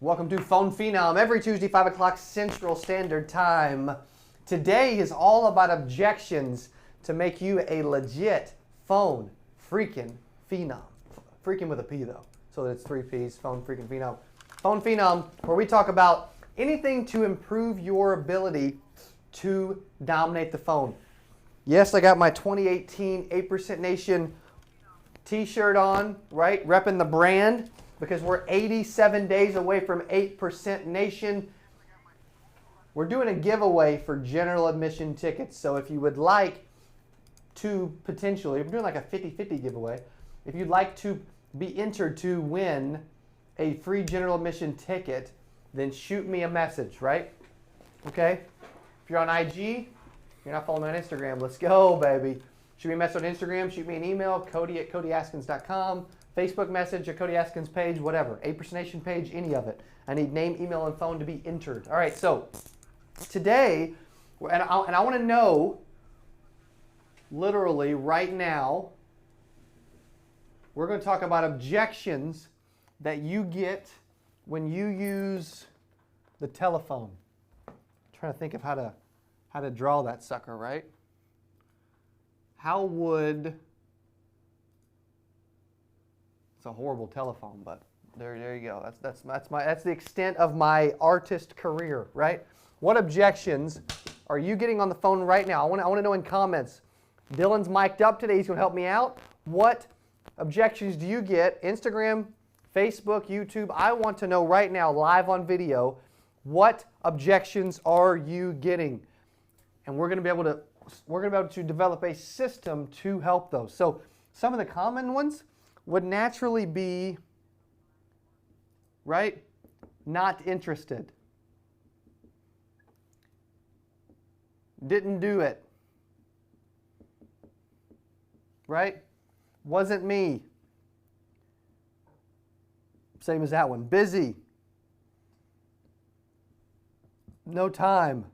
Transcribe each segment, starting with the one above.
Welcome to Phone Phenom, every Tuesday, 5 o'clock Central Standard Time. Today is all about objections to make you a legit phone freaking phenom. Freaking with a P though, so that it's 3 Ps, phone freaking phenom. Phone Phenom, where we talk about anything to improve your ability to dominate the phone. Yes, I got my 2018 8% Nation t-shirt on, right? Repping the brand. Because we're 87 days away from 8% Nation. We're doing a giveaway for general admission tickets. So if you would like to potentially, we're doing like a 50-50 giveaway. If you'd like to be entered to win a free general admission ticket, then shoot me a message, right? Okay? If you're on IG, you're not following me on Instagram, let's go, baby. Shoot me a message on Instagram, shoot me an email, Cody@CodyAskins.com. Facebook message, a Cody Askins page, whatever. 8% Nation page, any of it. I need name, email, and phone to be entered. All right, so today, and I want to know, literally right now, we're going to talk about objections that you get when you use the telephone. I'm trying to think of how to draw that sucker, right? How would... It's a horrible telephone, but there you go. That's the extent of my artist career, right? What objections are you getting on the phone right now? I want to know in comments. Dylan's mic'd up today. He's going to help me out. What objections do you get? Instagram, Facebook, YouTube. I want to know right now, live on video, what objections are you getting? And we're going to be able to develop a system to help those. So some of the common ones would naturally be, right, not interested. Didn't do it. Right? Wasn't me. Same as that one. Busy. No time.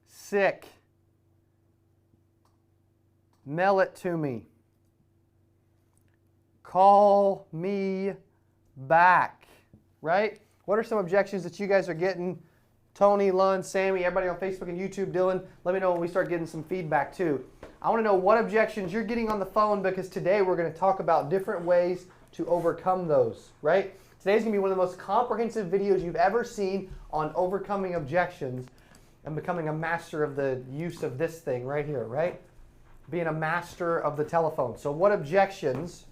Sick. Mail it to me. Call me back, right? What are some objections that you guys are getting? Tony, Lund, Sammy, everybody on Facebook and YouTube, Dylan, let me know when we start getting some feedback too. I want to know what objections you're getting on the phone, because today we're going to talk about different ways to overcome those, right? Today's going to be one of the most comprehensive videos you've ever seen on overcoming objections and becoming a master of the use of this thing right here, right? Being a master of the telephone. So what objections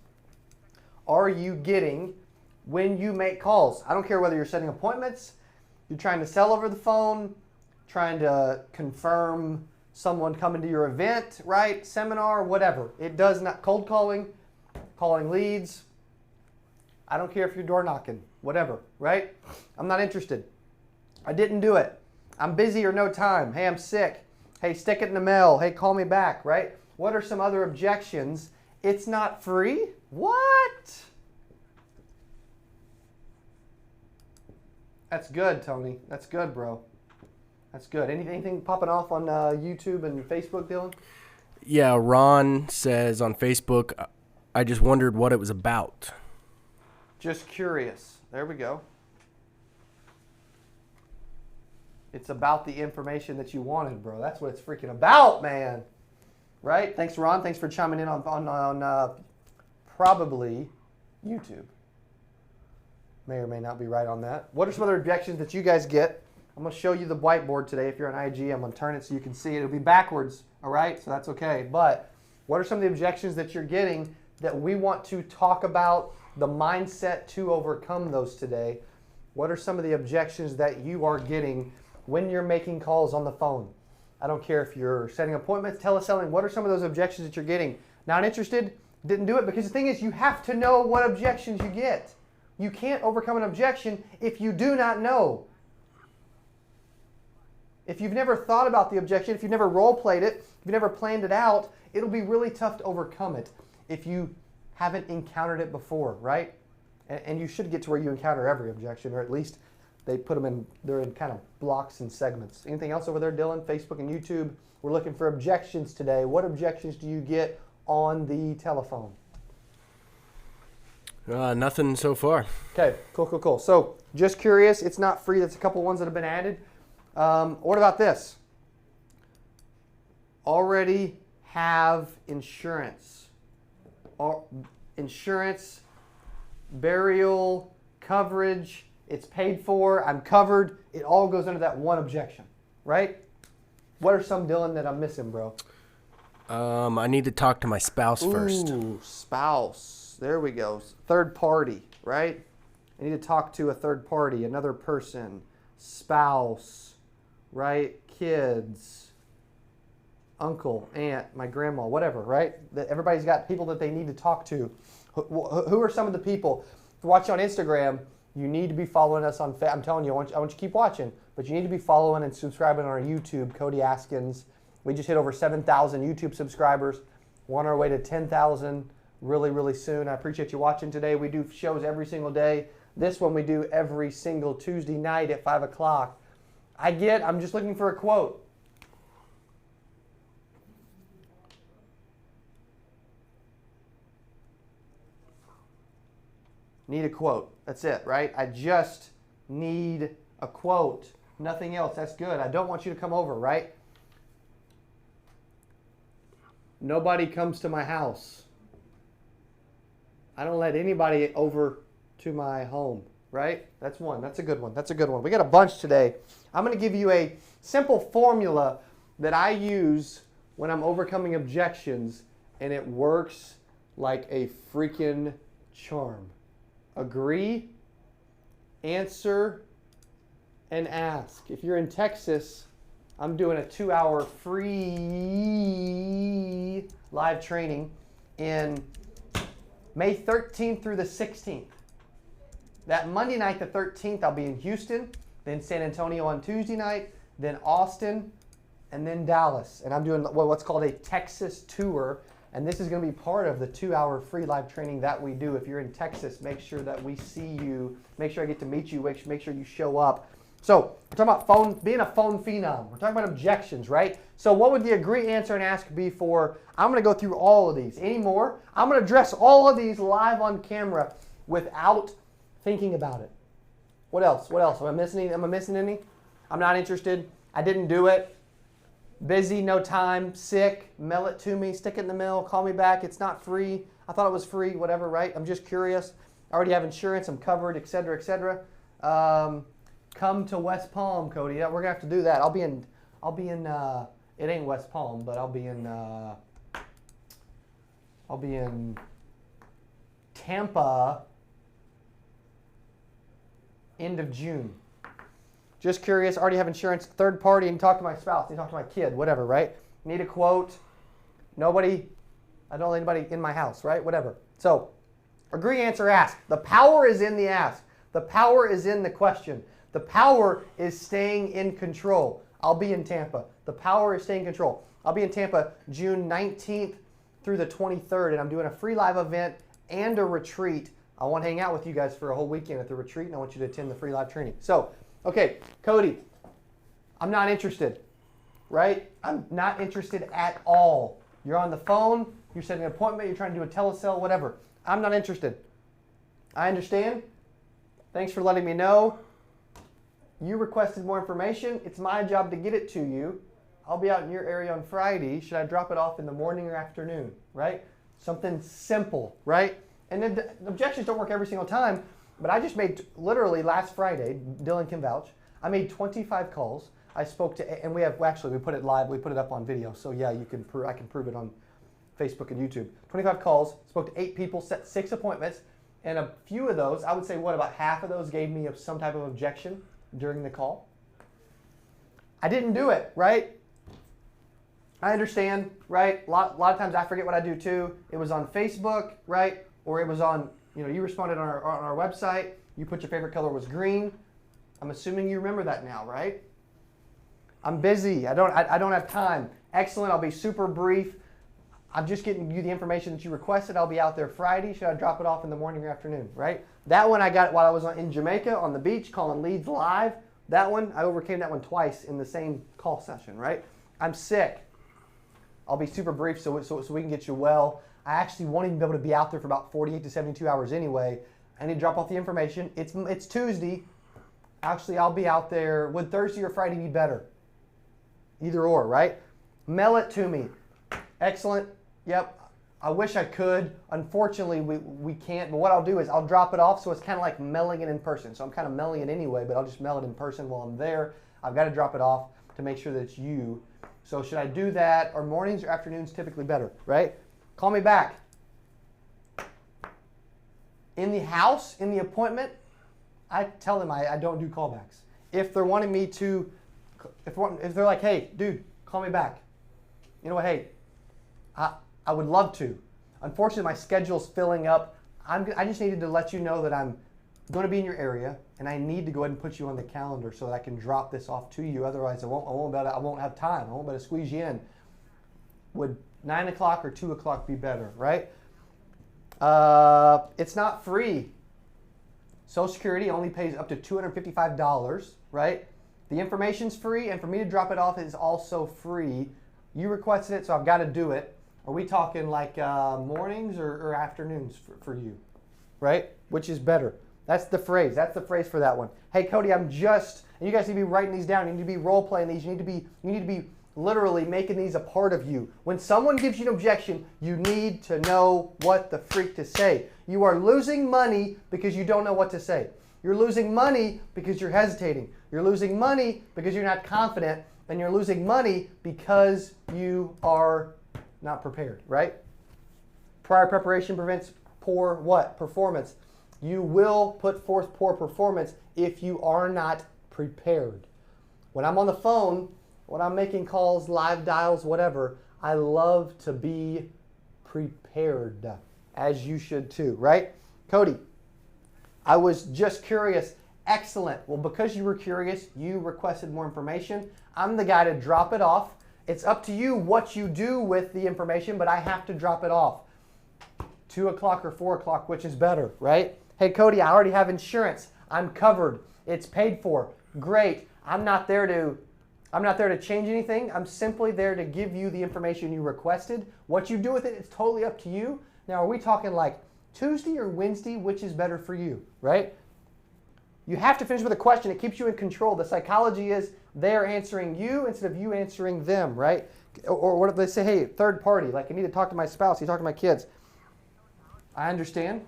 are you getting when you make calls? I don't care whether you're setting appointments, you're trying to sell over the phone, trying to confirm someone coming to your event, right? Seminar, whatever. It does not, cold calling, calling leads. I don't care if you're door knocking, whatever, right? I'm not interested. I didn't do it. I'm busy or no time. Hey, I'm sick. Hey, stick it in the mail. Hey, call me back, right? What are some other objections? It's not free? What? That's good, Tony. That's good, bro. That's good. Anything popping off on YouTube and Facebook, Dylan? Yeah, Ron says on Facebook, I just wondered what it was about. Just curious. There we go. It's about the information that you wanted, bro. That's what it's freaking about, man. Right? Thanks, Ron. Thanks for chiming in on probably YouTube. May or may not be right on that. What are some other objections that you guys get? I'm going to show you the whiteboard today. If you're on IG, I'm going to turn it so you can see it. It'll be backwards, all right? So that's okay. But what are some of the objections that you're getting that we want to talk about, the mindset to overcome those today? What are some of the objections that you are getting when you're making calls on the phone? I don't care if you're setting appointments, teleselling. What are some of those objections that you're getting? Not interested? Didn't do it? Because the thing is, you have to know what objections you get. You can't overcome an objection if you do not know. If you've never thought about the objection, if you've never role-played it, if you've never planned it out, it'll be really tough to overcome it if you haven't encountered it before, right? And you should get to where you encounter every objection, or at least they put them in, they're in kind of blocks and segments. Anything else over there, Dylan? Facebook and YouTube. We're looking for objections today. What objections do you get on the telephone? Nothing so far. Okay, cool. So, just curious, it's not free. That's a couple ones that have been added. What about this? Already have insurance. Insurance, burial, coverage, it's paid for, I'm covered. It all goes under that one objection, right? What are some, Dylan, that I'm missing, bro? I need to talk to my spouse first. Ooh, spouse. There we go. Third party, right? I need to talk to a third party, another person, spouse, right? Kids, uncle, aunt, my grandma, whatever, right? Everybody's got people that they need to talk to. Who are some of the people? If you watch on Instagram, you need to be following us on. I'm telling you, I want you to keep watching, but you need to be following and subscribing on our YouTube, Cody Askins. We just hit over 7,000 YouTube subscribers. We're on our way to 10,000 really soon. I appreciate you watching today. We do shows every single day. This one we do every single Tuesday night at 5 o'clock. I'm just looking for a quote. Need a quote. That's it, right? I just need a quote. Nothing else. That's good. I don't want you to come over, right? Nobody comes to my house. I don't let anybody over to my home, right? That's one. That's a good one. That's a good one. We got a bunch today. I'm going to give you a simple formula that I use when I'm overcoming objections, and it works like a freaking charm. Agree, answer, and ask. If you're in Texas, I'm doing a 2-hour free live training in May 13th through the 16th. That Monday night, the 13th, I'll be in Houston, then San Antonio on Tuesday night, then Austin, and then Dallas. And I'm doing what's called a Texas tour. And this is going to be part of the 2-hour free live training that we do. If you're in Texas, make sure that we see you. Make sure I get to meet you. Make sure you show up. So we're talking about being a phone phenom. We're talking about objections, right? So what would the agree, answer, and ask be for? I'm going to go through all of these. Any more? I'm going to address all of these live on camera without thinking about it. What else? What else? Am I missing any? I'm not interested. I didn't do it. Busy, no time, sick, mail it to me, stick it in the mail, call me back. It's not free. I thought it was free, whatever, right? I'm just curious. I already have insurance. I'm covered, et cetera, et cetera. Come to West Palm, Cody. Yeah, we're going to have to do that. I'll be in, it ain't West Palm, but I'll be in Tampa end of June. Just curious, already have insurance, third party, and talk to my spouse, and talk to my kid, whatever, right? Need a quote. I don't let anybody in my house, right? Whatever. So, agree, answer, ask. The power is in the ask. The power is in the question. The power is staying in control. I'll be in Tampa. The power is staying in control. I'll be in Tampa June 19th through the 23rd, and I'm doing a free live event and a retreat. I want to hang out with you guys for a whole weekend at the retreat, and I want you to attend the free live training. So, okay, Cody, I'm not interested, right? I'm not interested at all. You're on the phone, you're setting an appointment, you're trying to do a telesell, whatever. I'm not interested. I understand. Thanks for letting me know. You requested more information. It's my job to get it to you. I'll be out in your area on Friday. Should I drop it off in the morning or afternoon, right? Something simple, right? And then the objections don't work every single time. But I just made, literally last Friday, Dylan can vouch, I made 25 calls. I spoke to, and we put it live, we put it up on video. So yeah, I can prove it on Facebook and YouTube. 25 calls, spoke to 8 people, set 6 appointments, and a few of those, I would say about half of those gave me some type of objection during the call. I didn't do it, right? I understand, right? A lot of times I forget what I do too. It was on Facebook, right? Or it was on, you responded on our website. You put your favorite color was green. I'm assuming you remember that now, right? I'm busy. I don't have time. Excellent. I'll be super brief. I'm just getting you the information that you requested. I'll be out there Friday. Should I drop it off in the morning or afternoon, right? That one I got while I was in Jamaica on the beach calling leads live. That one, I overcame that one twice in the same call session, right? I'm sick. I'll be super brief so we can get you well. I actually won't even be able to be out there for about 48 to 72 hours anyway. I need to drop off the information. It's Tuesday. Actually, I'll be out there. Would Thursday or Friday be better? Either or, right? Mail it to me. Excellent. Yep. I wish I could. Unfortunately, we can't. But what I'll do is I'll drop it off, so it's kind of like mailing it in person. So I'm kind of mailing it anyway, but I'll just mail it in person while I'm there. I've got to drop it off to make sure that it's you. So should I do that? Are mornings or afternoons typically better, right? Call me back. In the house, in the appointment, I tell them I don't do callbacks. If they're wanting me to, if they're like, hey, dude, call me back. You know what, hey, I would love to. Unfortunately, my schedule's filling up. I just needed to let you know that I'm going to be in your area, and I need to go ahead and put you on the calendar so that I can drop this off to you. Otherwise, I won't have time. I won't be able to squeeze you in. Would 9 o'clock or 2 o'clock be better, right? It's not free. Social Security only pays up to $255, right? The information's free, and for me to drop it off is also free. You requested it, so I've got to do it. Are we talking like mornings or afternoons for you, right? Which is better? That's the phrase. That's the phrase for that one. Hey, Cody, and you guys need to be writing these down. You need to be role-playing these. You need to be literally making these a part of you. When someone gives you an objection, you need to know what the freak to say. You are losing money because you don't know what to say. You're losing money because you're hesitating. You're losing money because you're not confident. And you're losing money because you are not prepared, right? Prior preparation prevents poor what? Performance. You will put forth poor performance if you are not prepared. When I'm on the phone, when I'm making calls, live dials, whatever, I love to be prepared, as you should too, right? Cody, I was just curious. Excellent. Well, because you were curious, you requested more information. I'm the guy to drop it off. It's up to you what you do with the information, but I have to drop it off. 2 o'clock or 4 o'clock, which is better, right? Hey, Cody, I already have insurance. I'm covered. It's paid for. Great. I'm not there to change anything. I'm simply there to give you the information you requested. What you do with it, it's totally up to you. Now, are we talking like Tuesday or Wednesday, which is better for you, right? You have to finish with a question. It keeps you in control. The psychology is they're answering you instead of you answering them, right? Or what if they say, hey, third party, like I need to talk to my spouse, you talk to my kids. I understand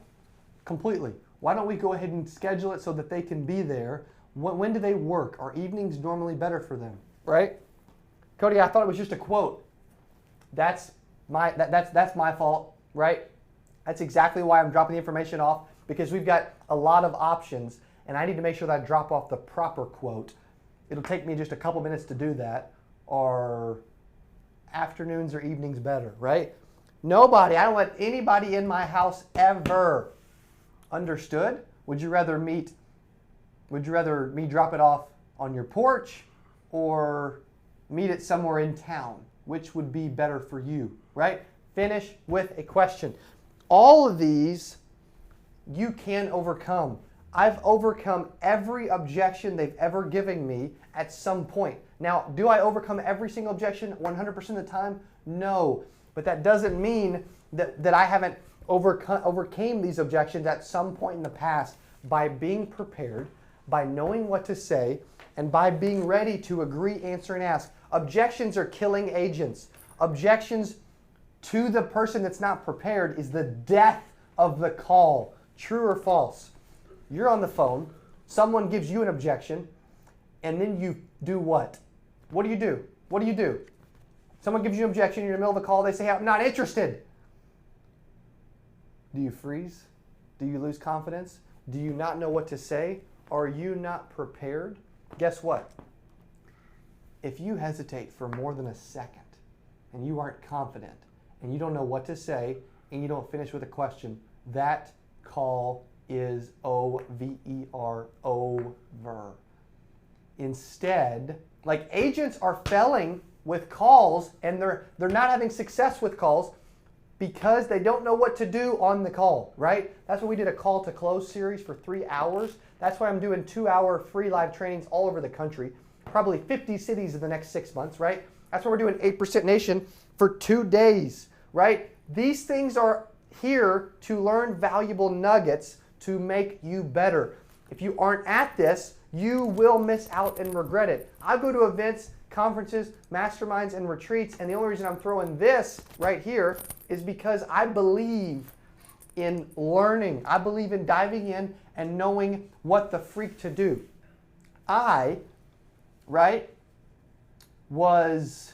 completely. Why don't we go ahead and schedule it so that they can be there? When do they work? Are evenings normally better for them, right? Cody, I thought it was just a quote. That's my fault, right? That's exactly why I'm dropping the information off, because we've got a lot of options, and I need to make sure that I drop off the proper quote. It'll take me just a couple minutes to do that. Are afternoons or evenings better, right? Nobody, I don't let anybody in my house ever. Understood? Would you rather me drop it off on your porch or meet it somewhere in town? Which would be better for you, right? Finish with a question. All of these you can overcome. I've overcome every objection they've ever given me at some point. Now, do I overcome every single objection 100% of the time? No. But that doesn't mean that I haven't overcame these objections at some point in the past by being prepared, by knowing what to say, and by being ready to agree, answer, and ask. Objections are killing agents. Objections to the person that's not prepared is the death of the call. True or false? You're on the phone, someone gives you an objection, and then you do what? What do you do? What do you do? Someone gives you an objection, you're in the middle of a call, they say, I'm not interested. Do you freeze? Do you lose confidence? Do you not know what to say? Are you not prepared? Guess what? If you hesitate for more than a second and you aren't confident and you don't know what to say and you don't finish with a question, that call is over. Instead, like agents are failing with calls and they're not having success with calls because they don't know what to do on the call, right? That's why we did a call to close series for 3 hours. That's why I'm doing 2-hour free live trainings all over the country, probably 50 cities in the next 6 months, right? That's why we're doing 8% Nation for 2 days, right? These things are here to learn valuable nuggets to make you better. If you aren't at this, you will miss out and regret it. I go to events, conferences, masterminds, and retreats, and the only reason I'm throwing this right here is because I believe in learning. I believe in diving in and knowing what the freak to do. I, was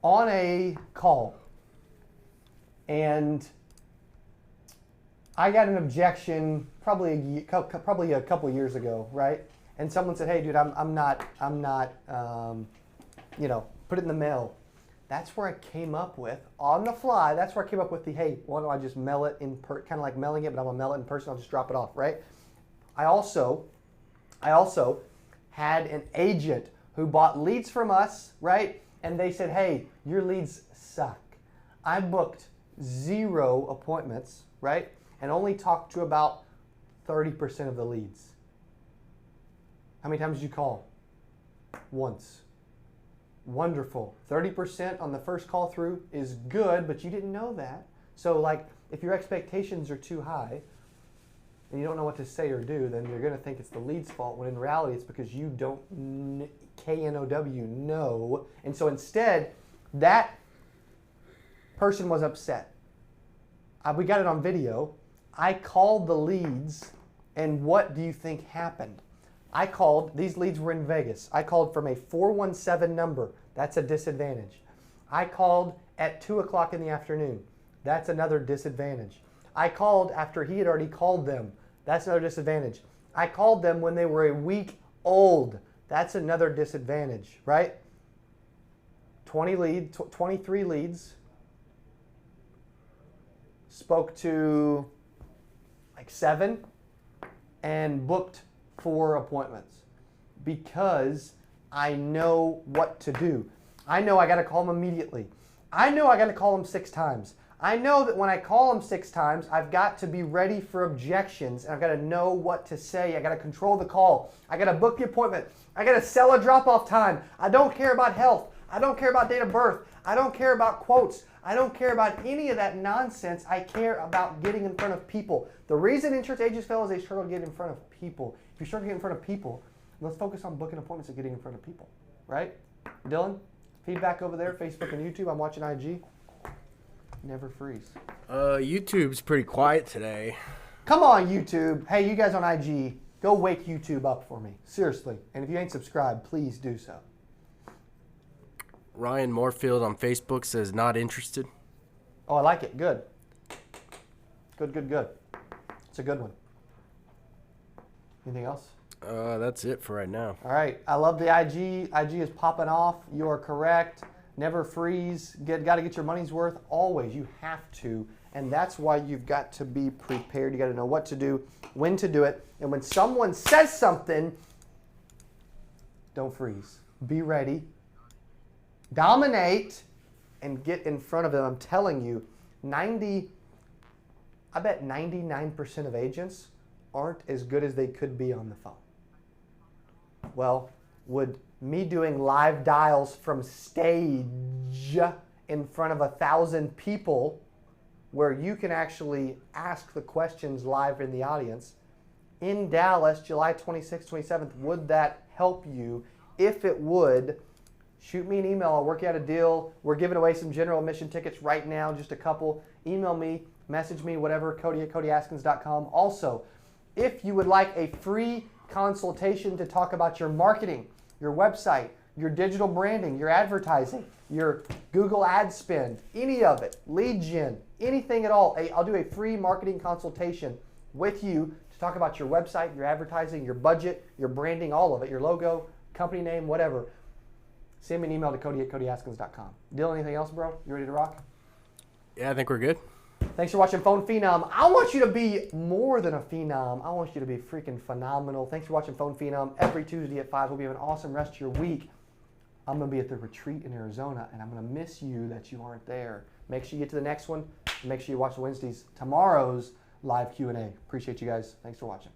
on a call, and I got an objection probably a couple years ago, right? And someone said, "Hey, dude, I'm not, put it in the mail." That's where I came up with, on the fly, that's where I came up with the, hey, why don't I just mail it kind of like mailing it, but I'm going to mail it in person, I'll just drop it off, right? I also had an agent who bought leads from us, right? And they said, hey, your leads suck. I booked 0 appointments, right? And only talked to about 30% of the leads. How many times did you call? Once. Wonderful. 30% on the first call through is good, but you didn't know that. So if your expectations are too high and you don't know what to say or do, then you're going to think it's the lead's fault, when in reality it's because you don't K-N-O-W, know. And so instead, that person was upset. We got it on video. I called the leads, and what do you think happened? These leads were in Vegas. I called from a 417 number. That's a disadvantage. I called at 2 o'clock in the afternoon. That's another disadvantage. I called after he had already called them. That's another disadvantage. I called them when they were a week old. That's another disadvantage, right? 23 leads. Spoke to 7 and booked 4 appointments because I know what to do. I know I got to call them immediately. I know I got to call them 6 times. I know that when I call them 6 times, I've got to be ready for objections, and I've got to know what to say. I got to control the call. I got to book the appointment. I got to sell a drop-off time. I don't care about health. I don't care about date of birth. I don't care about quotes. I don't care about any of that nonsense. I care about getting in front of people. The reason insurance agents fail is they struggle to get in front of people. If you struggle to get in front of people, let's focus on booking appointments and getting in front of people, right? Dylan, feedback over there, Facebook and YouTube. I'm watching IG. Never freeze. YouTube's pretty quiet today. Come on, YouTube. Hey, you guys on IG, go wake YouTube up for me. Seriously. And if you ain't subscribed, please do so. Ryan Moorfield on Facebook says not interested. Oh, I like it. Good. Good. It's a good one. Anything else? That's it for right now. All right. I love the IG. IG is popping off. You are correct. Never freeze. Got to get your money's worth. Always. You have to. And that's why you've got to be prepared. You got to know what to do, when to do it. And when someone says something, don't freeze. Be ready. Dominate and get in front of them. I'm telling you, I bet 99% of agents aren't as good as they could be on the phone. Well, would me doing live dials from stage in front of 1,000 people where you can actually ask the questions live in the audience in Dallas, July 26th, 27th, would that help you? If it would, shoot me an email. I'll work out a deal. We're giving away some general admission tickets right now, just a couple. Email me, message me, whatever, Cody at CodyAskins.com. Also, if you would like a free consultation to talk about your marketing, your website, your digital branding, your advertising, your Google ad spend, any of it, lead gen, anything at all, I'll do a free marketing consultation with you to talk about your website, your advertising, your budget, your branding, all of it, your logo, company name, whatever. Send me an email to Cody at CodyAskins.com. Dylan, anything else, bro? You ready to rock? Yeah, I think we're good. Thanks for watching Phone Phenom. I want you to be more than a phenom. I want you to be freaking phenomenal. Thanks for watching Phone Phenom. Every Tuesday at 5. Hope you have an awesome rest of your week. I'm going to be at the retreat in Arizona, and I'm going to miss you that you aren't there. Make sure you get to the next one. And make sure you watch Wednesday's, tomorrow's live Q&A. Appreciate you guys. Thanks for watching.